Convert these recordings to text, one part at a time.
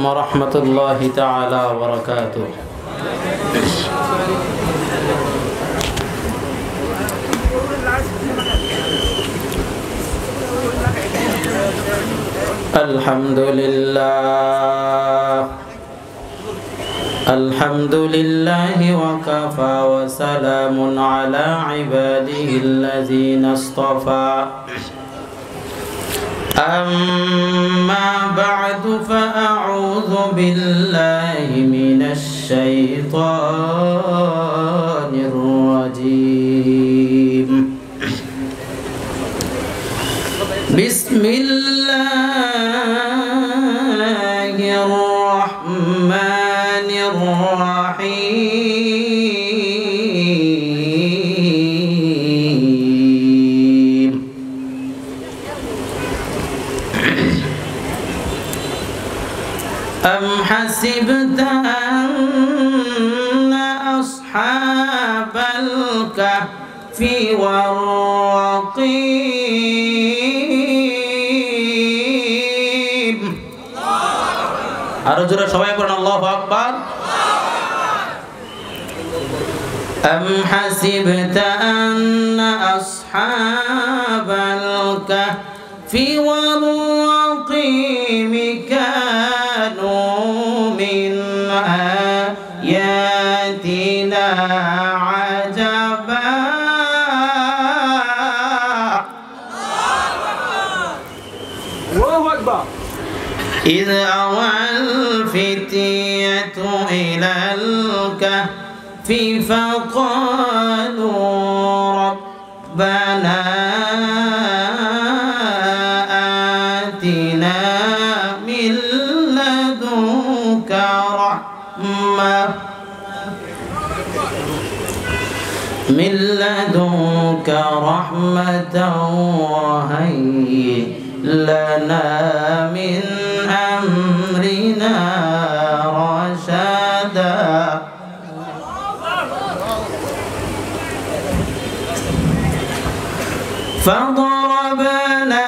ورحمة الله تعالى وبركاته. الحمد لله وكفى وسلام على عباده الذين اصطفى. أما بعد فأعوذ بالله من الشيطان الرجيم. بسم الله الرحمن الرحيم. أم حسبت أن أصحاب الكهف والرقيم আরো জোরে সবাই বলেন আল্লাহু আকবার। أم حسبت أن أصحاب الكهف والرقيم كانوا من آياتنا عجبا إذ أوى الفتية إلى الكهف فقالوا ربنا آتنا من لدنك رحمة وهيئ لنا من أمرنا رشدا. فضربنا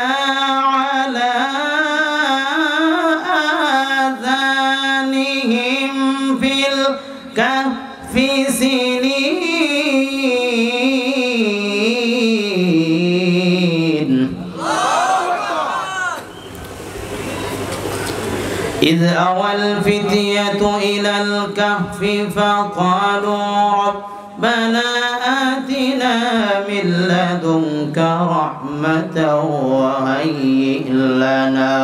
على آذانهم في الكهف سنين إذ أوى الفتية إلى الكهف فقالوا ربنا آتنا من لدنك رحمة وهيئ لنا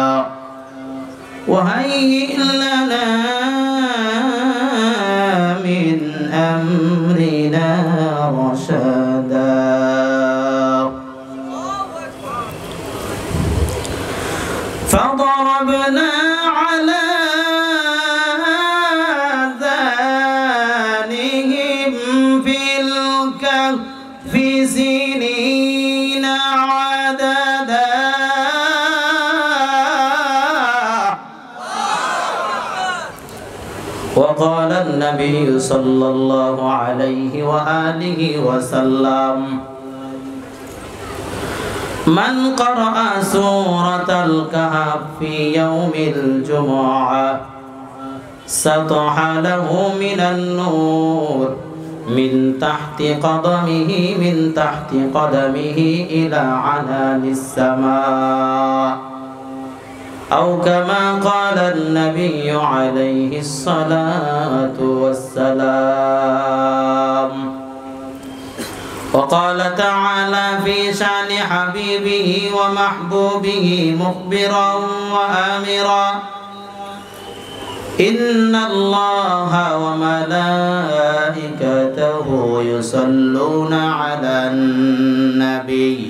من أمرنا رشدا. فضربنا على آذانهم في الكهف سنين عددا. وقال النبي صلى الله عليه وآله وسلم من قرأ سورة الكهف في يوم الجمعة سطح له من النور من تحت قدمه إلى عنان السماء أو كما قال النبي عليه الصلاة والسلام. وقال تعالى في شأن حبيبه ومحبوبه مخبرا وآمرا إن الله وملائكته يصلون على النبي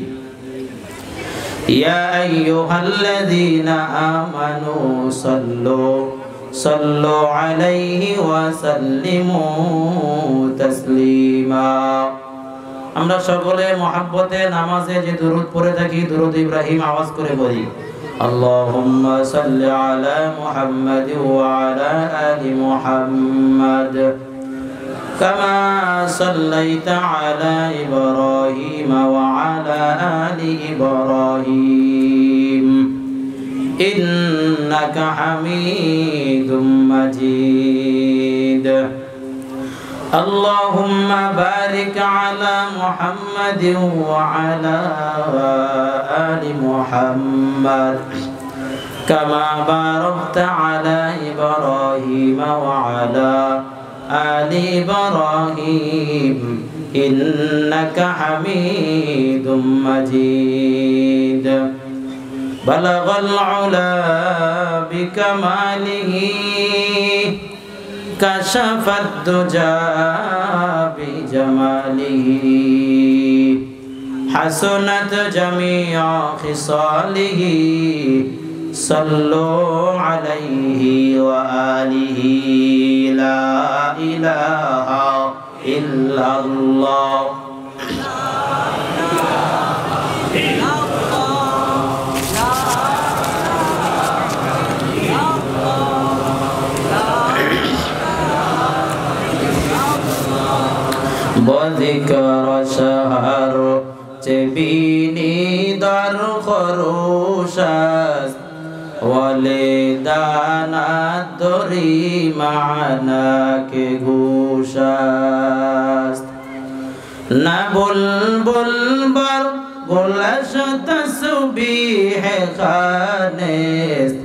يا أيها الذين آمنوا صلوا عليه وسلموا تسليما. আমরা সকলে মহব্বতে নামাজে যে দুরূদ পড়ে থাকি দুরূদ ইব্রাহিম আওয়াজ করে বলি আল্লাহুম্মা সাল্লি আলা মুহাম্মাদ ওয়া আলা আলি মুহাম্মাদ কামা সাল্লাইতা আলা ইব্রাহিম ওয়া আলা আলি ইব্রাহিম إنك حميد مجيد اللهم بارك على محمد وعلى آل محمد كما باركت على إبراهيم وعلى آل إبراهيم إنك حميد مجيد بلغ العلا بكماله كشف الدجى بجماله حسنت جميع خصاله صلوا عليه وآله لا إله إلا الله بذكر شهر جبيني در خروشست ولدانا دری معنا که گوش است نه بلبل بر گلش تسبیح خوانست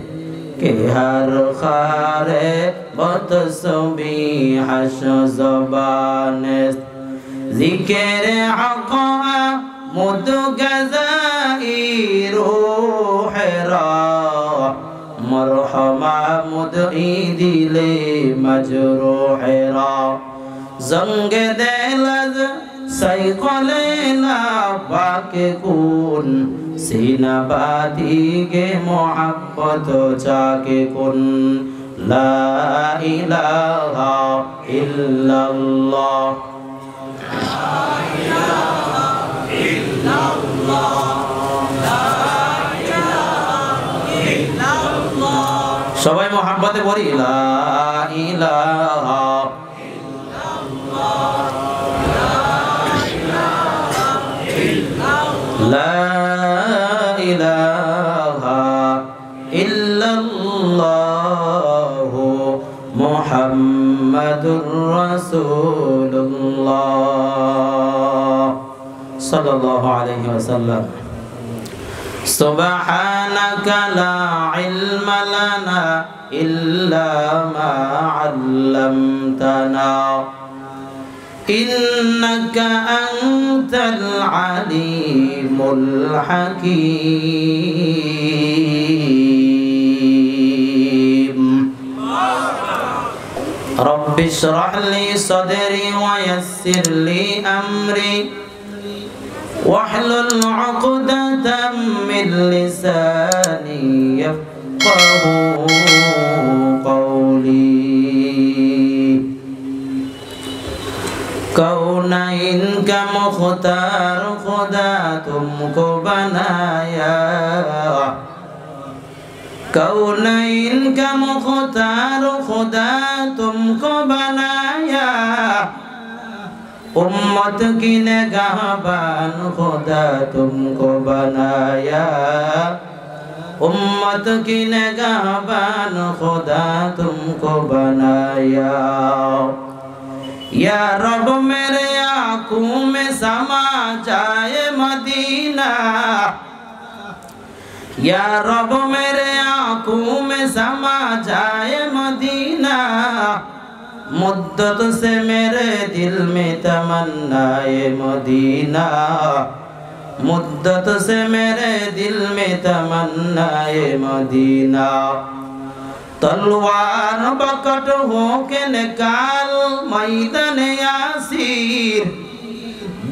که هر خاره با تسبیحش زبان است ذکر حق مدگزائی روح را مرحمة مدعی دل مجروح را زنگ دل از سیقل نباک کن سینہ بادی کے محبت چاک کن لا الہ الا اللہ সবাই মোহাম্মতে পড়ি লা ইলাহা লা ইলাহা ইল্লাল্লাহ মুহাম্মাদুর রাসূলুল্লাহ সাল্লাল্লাহু আলাইহি ওয়াসাল্লাম سبحانك لا علم لنا إلا ما علمتنا إنك أنت العليم الحكيم رب اشرح لي صدري ويسر لي أمري واحلل عقدة من لساني يفقهوا قولي कौनैन का मुख्तार खुदा तुमको बनाया कौनैन का मुख्तार खुदा तुमको बनाया उम्मत की निगाहबान खुदा तुमको बनाया उम्मत की निगाहबान खुदा तुमको बनाया या रब मेरे आँखों में समा जाए मदीना या रब मेरे आँखों में समा जाए मदीना मुद्दत से मेरे दिल में तमन्नाए मदीना मुद्दत से मेरे दिल में तमन्नाए मदीना तलवार बकट हो के निकाल मैदान यासीर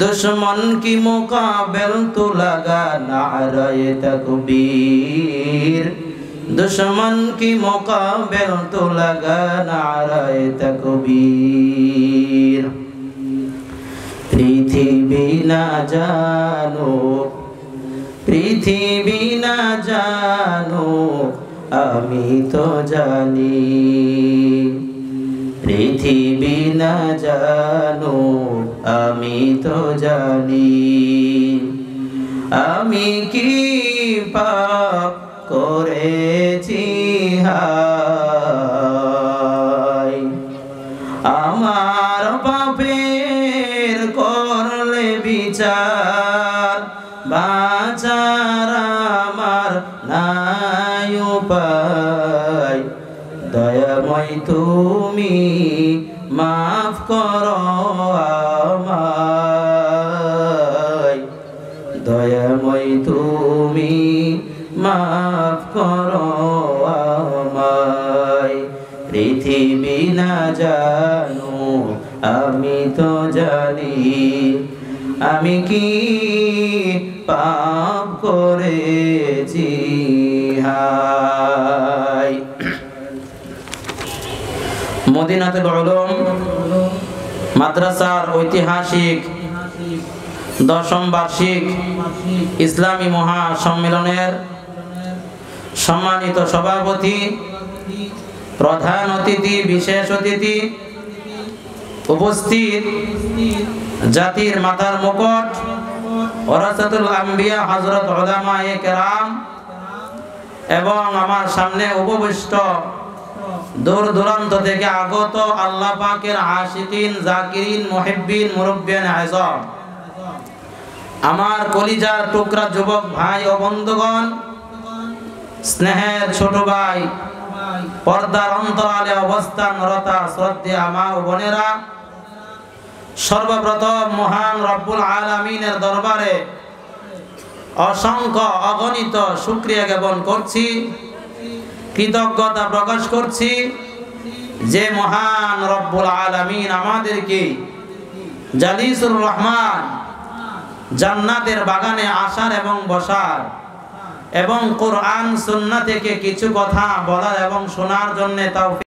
दुश्मन की मुकाबिल तो लगा नारे तकबीर दुश्मन की मुकाबिल तो लगा नारे तकबीर पृथ्वी ना जानो আমি তো জানি পৃথিবী না জানো আমি তো জানি আমি কি পাপ করেছি হায়। আমার পাপের করলে বিচার, বাঁচার আমার নাই উপায়। দয়াময় তুমি মাফ করো আমায়, দয়াময় তুমি মাফ করো আমায়। পৃথিবী না জানো আমি তো জানি, আমি কি পাপ করেছি হায়। মদিনাতুল উলুম মাদ্রাসার ঐতিহাসিক 10ম বার্ষিক ইসলামী মহাসম্মেলনের সম্মানিত সভাপতি, প্রধান অতিথি, বিশেষ অতিথি, উপস্থিত জাতির মাথার মুকুট ওরাসাতুল আম্বিয়া হযরত উলামায়ে কেরাম এবং আমার সামনে উপবিষ্ট দূর দূরান্ত থেকে আগত আল্লাহ পাকের আশিকিন, জাকিরিন, মুহিব্বিন, মুরব্বিয়ান আযম, আমার কলিজার টুকরা যুবক ভাই ও বন্ধুগণ, স্নেহের ছোট ভাই, পর্দার অন্তরালে অবস্থানরতা শ্রদ্ধেয় মা ও বোনেরা, সর্বপ্রথম মহান রব্বুল আলামিনের দরবারে অসংখ্য অগণিত শুকরিয়া জ্ঞাপন করছি, কৃতজ্ঞতা প্রকাশ করছি যে মহান রব্বুল আলামিন আমাদেরকে জালিসুর রহমান জান্নাতের বাগানে আসার এবং বসার এবং কোরআন সুন্নাহ থেকে কিছু কথা বলার এবং শোনার জন্য তাওফিক